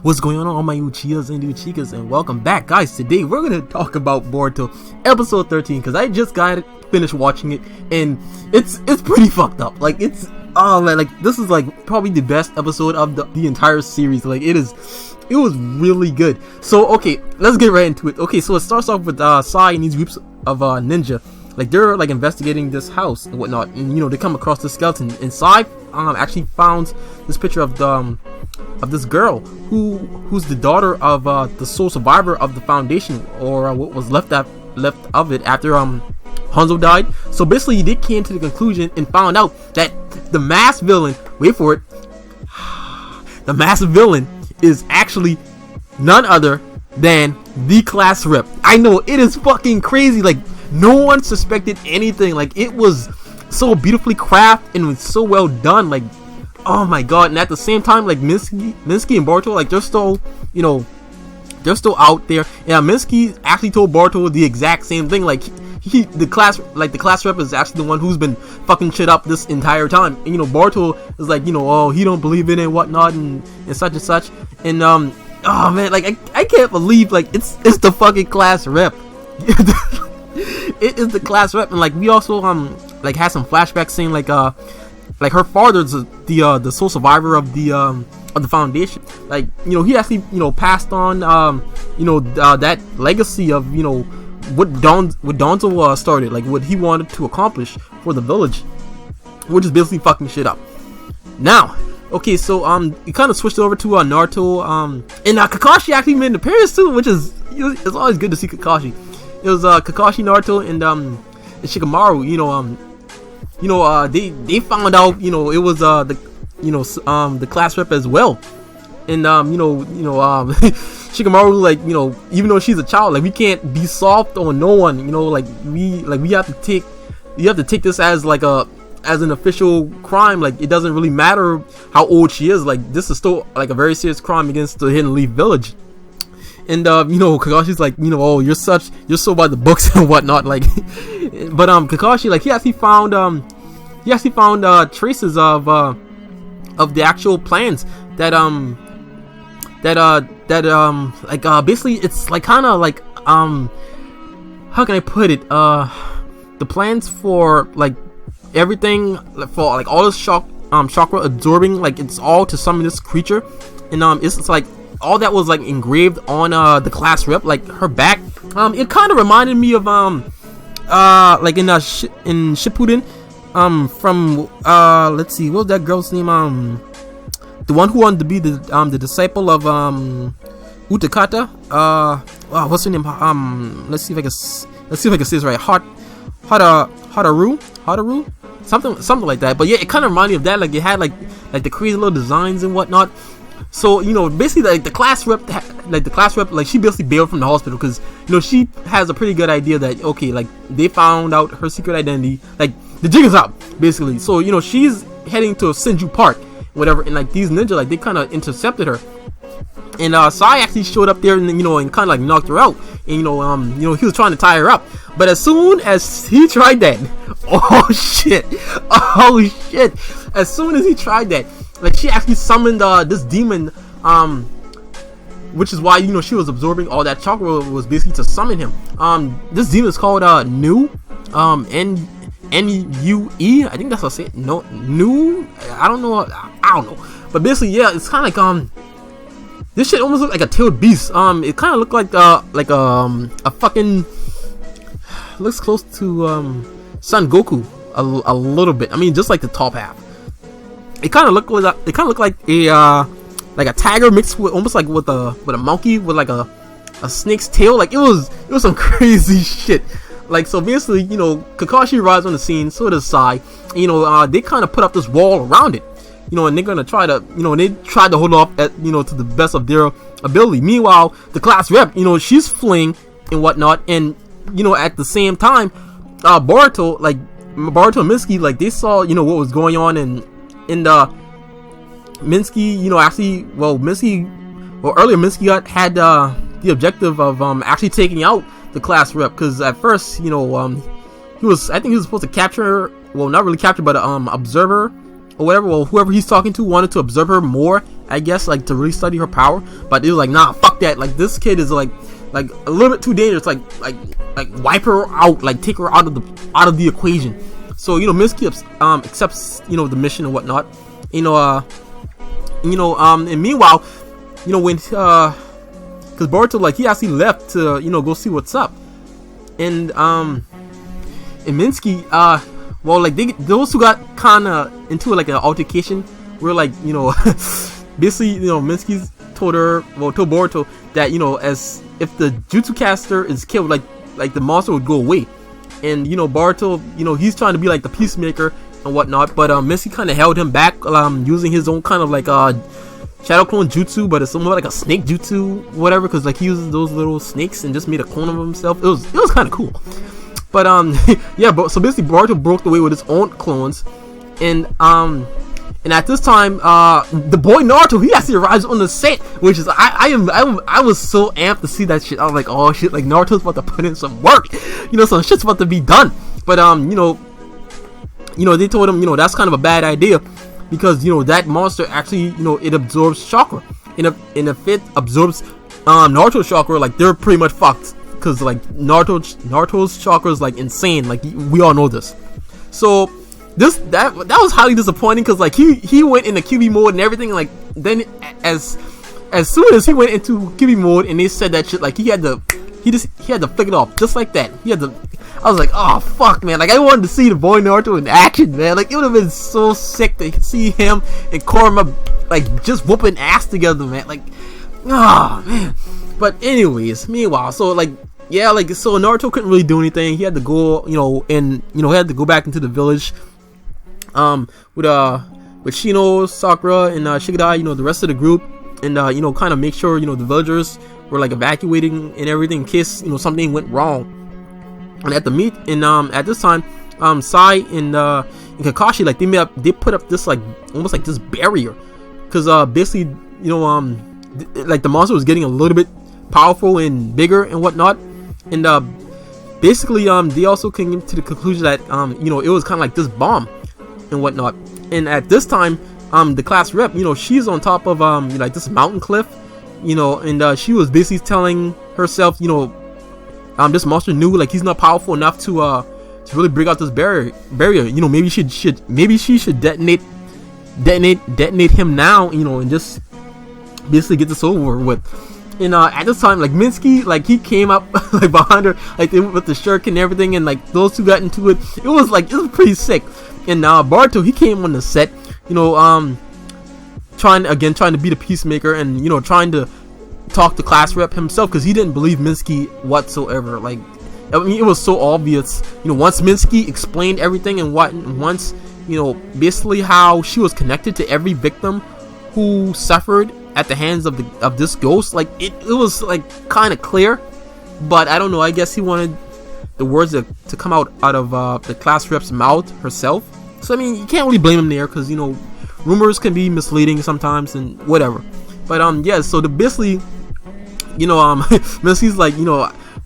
What's going on, all my uchihas and uchicas, and welcome back, guys. Today we're gonna talk about Boruto episode 13 because I just got finished watching it, and it's pretty fucked up. Like, it's man, like, this is like probably the best episode of the entire series. Like, it was really good. So okay, let's get right into it. Okay, so it starts off with Sai and these groups of ninja. Like, they're like investigating this house and whatnot, and they come across the skeleton, and Sai actually found this picture of this girl who's the daughter of the sole survivor of the foundation, or what was left of it after Hanzo died. So basically they came to the conclusion and found out that the masked villain, wait for it, the masked villain is actually none other than the class rep. I know, it is fucking crazy. Like, no one suspected anything. Like, it was so beautifully crafted and was so well done. Like, oh my god. And at the same time, like, Minsky and Boruto, like, they're still, they're still out there. Yeah, Minsky actually told Boruto the exact same thing. Like, the class rep is actually the one who's been fucking shit up this entire time. And Boruto is like, oh, he don't believe in it and whatnot, and such and such. And oh man, like, I can't believe, like, it's the fucking class rep. It is the class rep. And like, we also like had some flashbacks saying like her father's the sole survivor of the foundation. Like, he actually passed on that legacy of what Donzo started, like what he wanted to accomplish for the village, which is basically fucking shit up. Now, okay, so it kind of switched over to Naruto, and Kakashi actually made an appearance too, which is, it's always good to see Kakashi. It was Kakashi, Naruto, and Shikamaru. They found out it was the class rep as well. And Shikamaru, like, even though she's a child, like, we can't be soft on no one. We have to take this as like as an official crime. Like, it doesn't really matter how old she is. Like, this is still like a very serious crime against the Hidden Leaf village. And Kakashi's like, oh, you're so by the books and whatnot. Like, but Kakashi, like, he actually found traces of the actual plans that basically, it's like kind of like, how can I put it, the plans for like everything, for like all this chakra absorbing, like, it's all to summon this creature. And it's like all that was like engraved on the class rep, like her back. It kind of reminded me of like in Shippuden, from let's see, what was that girl's name, the one who wanted to be the disciple of Utakata. What's her name? Let's see if I can say this right. Hataru, something like that. But yeah, it kind of reminded me of that. Like, it had like the crazy little designs and whatnot. So basically, like, the class rep, like, she basically bailed from the hospital because she has a pretty good idea that, okay, like, they found out her secret identity. Like, the jig is out, basically. So she's heading to Senju Park, whatever, and like, these ninja, like, they kind of intercepted her. And Sai actually showed up there and and kind of like knocked her out. And he was trying to tie her up. But as soon as he tried that, oh shit, as soon as he tried that, like, she actually summoned this demon, which is why she was absorbing all that chakra, was basically to summon him. This demon is called Nu, N-U-E, I think that's what I say. No, Nu, I don't know. But basically, yeah, it's kind of like this shit almost looked like a tailed beast. It kind of looked like a fucking, looks close to Son Goku a little bit. I mean, just like the top half. It kind of looked like a tiger mixed with almost like with a monkey with like a snake's tail. Like, it was some crazy shit. Like, so basically, Kakashi arrives on the scene, so does Sai. They kind of put up this wall around it. And they're gonna try to, they tried to hold off at, to the best of their ability. Meanwhile, the class rep, she's fleeing and whatnot, and at the same time, Boruto and Minsky, like, they saw, what was going on, and Minsky, earlier Minsky had the objective of actually taking out the class rep, because at first, he was supposed to capture her, well, not really capture, but observe her or whatever. Well, whoever he's talking to wanted to observe her more I guess, like to really study her power. But they were like, nah, fuck that. Like this kid is like a little bit too dangerous. Like wipe her out. Like take her out of the equation. So Minsky accepts the mission and whatnot. And meanwhile, when because Boruto, like, he actually left to go see what's up. And Minsky, well, like those who got kind of into like an altercation were like, basically, Minsky told Boruto that as if the jutsu caster is killed, like the monster would go away. And Boruto, he's trying to be like the peacemaker and whatnot, but Minsky kind of held him back, using his own kind of like shadow clone jutsu, but it's more like a snake jutsu, whatever, because like he uses those little snakes and just made a clone of himself. It was kind of cool. But yeah, but so basically Boruto broke away with his own clones, and at this time, the boy Naruto, he actually arrives on the set, which is I was so amped to see that shit. I was like, oh shit, like Naruto's about to put in some work, some shit's about to be done. But they told him, that's kind of a bad idea, because that monster actually, it absorbs chakra, and if it absorbs Naruto's chakra, like they're pretty much fucked, because like Naruto's chakra is like insane, like we all know this. So that was highly disappointing, because like he went into QB mode and everything. Like then as soon as he went into QB mode and they said that shit, like he had to flick it off just like that. I was like, oh fuck, man, like I wanted to see the boy Naruto in action, man. Like it would have been so sick to see him and Kurama like just whooping ass together, man. Like, oh man. But anyways, meanwhile, so like, yeah, like, so Naruto couldn't really do anything. He had to go, and he had to go back into the village with Shino, Sakura, and Shigadai, the rest of the group, and kind of make sure the villagers were like evacuating and everything in case something went wrong. And at this time, Sai and Kakashi, like they put up this like almost like this barrier, because basically like the monster was getting a little bit powerful and bigger and whatnot, and basically they also came to the conclusion that it was kind of like this bomb and whatnot. And at this time, the class rep, she's on top of like this mountain cliff, and she was basically telling herself, this monster knew like he's not powerful enough to really break out this barrier. Maybe she should detonate him now, and just basically get this over with. And at this time, like Minsky, like he came up like behind her, like with the shirt and everything, and like those two got into it. It was pretty sick. And Boruto, he came on the set, trying to be the peacemaker, and trying to talk to class rep himself, because he didn't believe Minsky whatsoever. Like, I mean, it was so obvious, once Minsky explained everything, and once basically how she was connected to every victim who suffered at the hands of this ghost, like it was like kind of clear. But I don't know, I guess he wanted the words to come out of the class rep's mouth herself. So I mean, you can't really blame him there, because rumors can be misleading sometimes and whatever. But yeah, so the basically Minsky's like,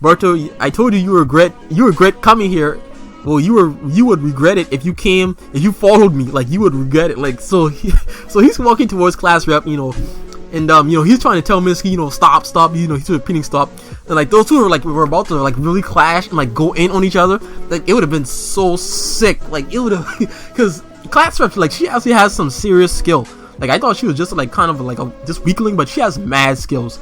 Boruto, I told you you regret coming here. Well, you would regret it if you followed me, like you would regret it. Like, so he's walking towards class rep, and he's trying to tell Minsky, stop, he's repeating stop. And like those two were about to like really clash and like go in on each other. Like it would have been so sick. Like it would have, because class rep, like she actually has some serious skill. Like I thought she was just like kind of like a just weakling, but she has mad skills.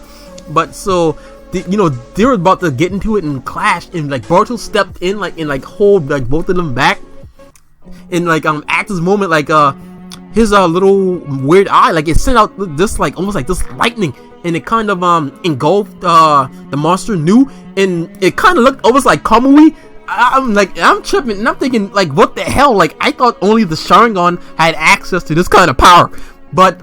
But so they were about to get into it and clash, and like Boruto stepped in and hold like both of them back. And like at this moment, like his little weird eye, like it sent out this like almost like this lightning, and it kind of engulfed the monster new, and it kind of looked almost like Kamui. I'm tripping, and I'm thinking like, what the hell? Like I thought only the Sharingan had access to this kind of power. But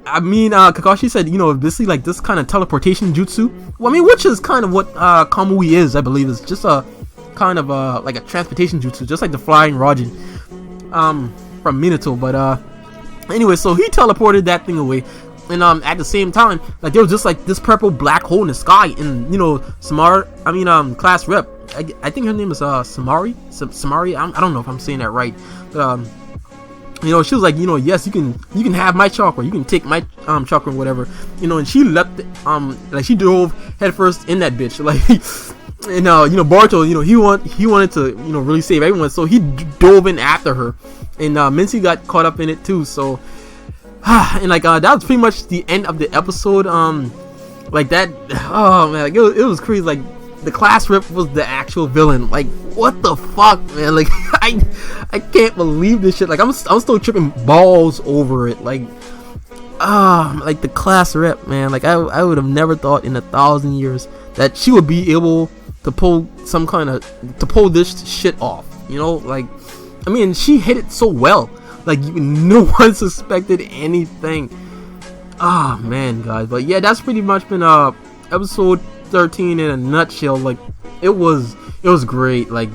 I mean, Kakashi said, basically like this kind of teleportation jutsu. Well, I mean, which is kind of what Kamui is, I believe. It's just a kind of like a transportation jutsu, just like the flying Raijin from Minato. But anyway, so he teleported that thing away, and at the same time, like there was just like this purple black hole in the sky, and class rep, I think her name is Samari. I don't know if I'm saying that right, but You know, she was like, you know, yes, you can have my chakra, you can take my chakra and whatever, you know. And she leapt, like she dove headfirst in that bitch, like. And you know, Boruto, you know, he wanted to, you know, really save everyone, so he dove in after her, and Mincy got caught up in it too. So, and like that was pretty much the end of the episode. Like that, oh man, like it was crazy. Like the class rep was the actual villain. Like what the fuck, man? Like I can't believe this shit. Like I'm still tripping balls over it. Like like the class rep, man. Like I would have never thought in 1,000 years that she would be able to pull this shit off, you know. Like, I mean, she hit it so well, like no one suspected anything. Man, guys. But yeah, that's pretty much been episode 13 in a nutshell. Like it was great. Like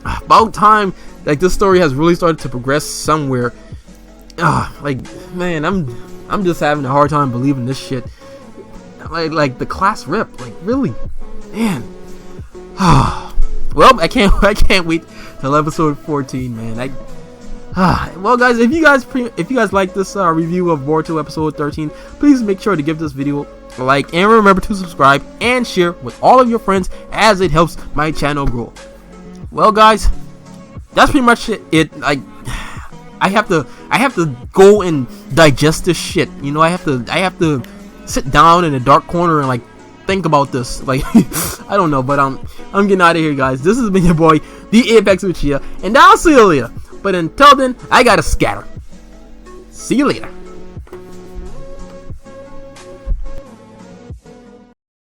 about time, like this story has really started to progress somewhere. Like man, I'm just having a hard time believing this shit. Like the class rep, like really, man. Well, I can't wait till episode 14, man. Well, guys, if you guys like this review of Boruto episode 13, please make sure to give this video a like, and remember to subscribe and share with all of your friends, as it helps my channel grow. Well, guys, that's pretty much it. Like I have to go and digest this shit. You know, I have to sit down in a dark corner and like think about this. Like I don't know, but I'm getting out of here, guys. This has been your boy, the Apex Uchiha, and I'll see you later. But until then, I gotta scatter. See you later.